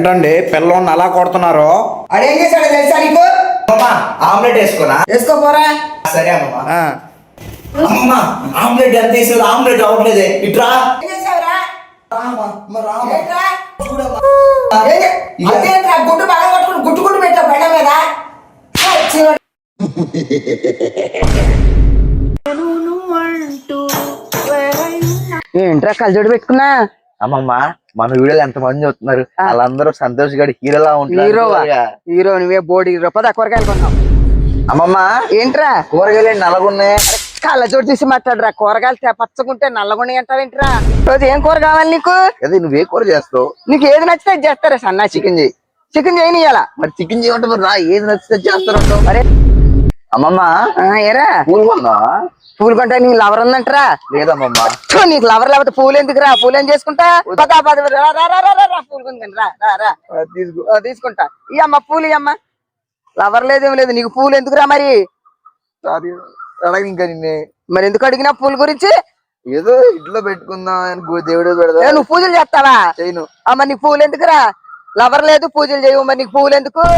ఏంటండి పిల్లోని అలా కొడుతున్నారు? అదేం చేశాడో తెలుసా నీకు? అమ్మమ్మా ఆమ్లెట్ వేసుకోనా? వేసుకోపోరా. సరే అమ్మమ్మా. ఆ, అమ్మమ్మా ఆమ్లెట్ ఎంత వేసేది ఆమ్లెట్ అవ్వట్లేదే. ఇట్రా ఏం చేసావురా? రామా రామా ఏంట్రా? చూడమ్మా. అదేంట్రా గుడ్డు బాగా పట్టుకుని గుడ్డు పెట్టావు బండ మీద. ఏంట్రా కళ్ళజోడు పెట్టుకున్నా? అమ్మమ్మ మన వీడియోలు ఎంత మంది చూస్తున్నారు, వాళ్ళందరూ సంతోష్ గారి హీరోలా హీరో ఉంటారు. హీరో నువ్వే బోడి రూపాయ కూరగాయలు కొన్నావు. అమ్మమ్మ ఏంట్రా కూరగాయలు నల్లగున్నాయి. కళ్ళజోడు తీసి మాట్లాడరా. కూరగాయలు పచ్చగుంటే నల్లగుండి అంటావేంట్రా? రోజు ఏం కూర కావాలి నీకు? అదే నువ్వే కూర చేస్తావు. నీకు ఏది నచ్చితే అది చేస్తారా? సన్నా చికెన్ చేయి. చికెన్ చేయని ఇయ్యాల. మరి చికెన్ చేయమంటే మరి రా, ఏది నచ్చితే చేస్తారంటావు. అరే అమ్మమ్మ ఏరా పూలు కొన్నా? పూలు కొంటా నీ లవర్ ఉందంటరా? లేదమ్మమ్మ. నీకు లవర్ లేకపోతే పూలు ఎందుకు రా? పూలు ఏం చేసుకుంటా? పూలు కొందుకని రా రా రా తీసుకో. తీసుకుంటా. ఇయ్యమ్మ పూలు ఇయ్యమ్మ. లవర్ లేదేం లేదు నీకు పూలు ఎందుకురా మరి? అలాగే ఇంకా నిన్నే మరి ఎందుకు అడిగినా పూల గురించి? ఏదో ఇంట్లో పెట్టుకుందాం అని దేవుడు పెడదా. నువ్వు పూజలు చేస్తావా? చేయను. మరి నీకు పూలు ఎందుకురా? లవర్ లేదు పూజలు చేయవు, మరి నీకు పూలు ఎందుకు?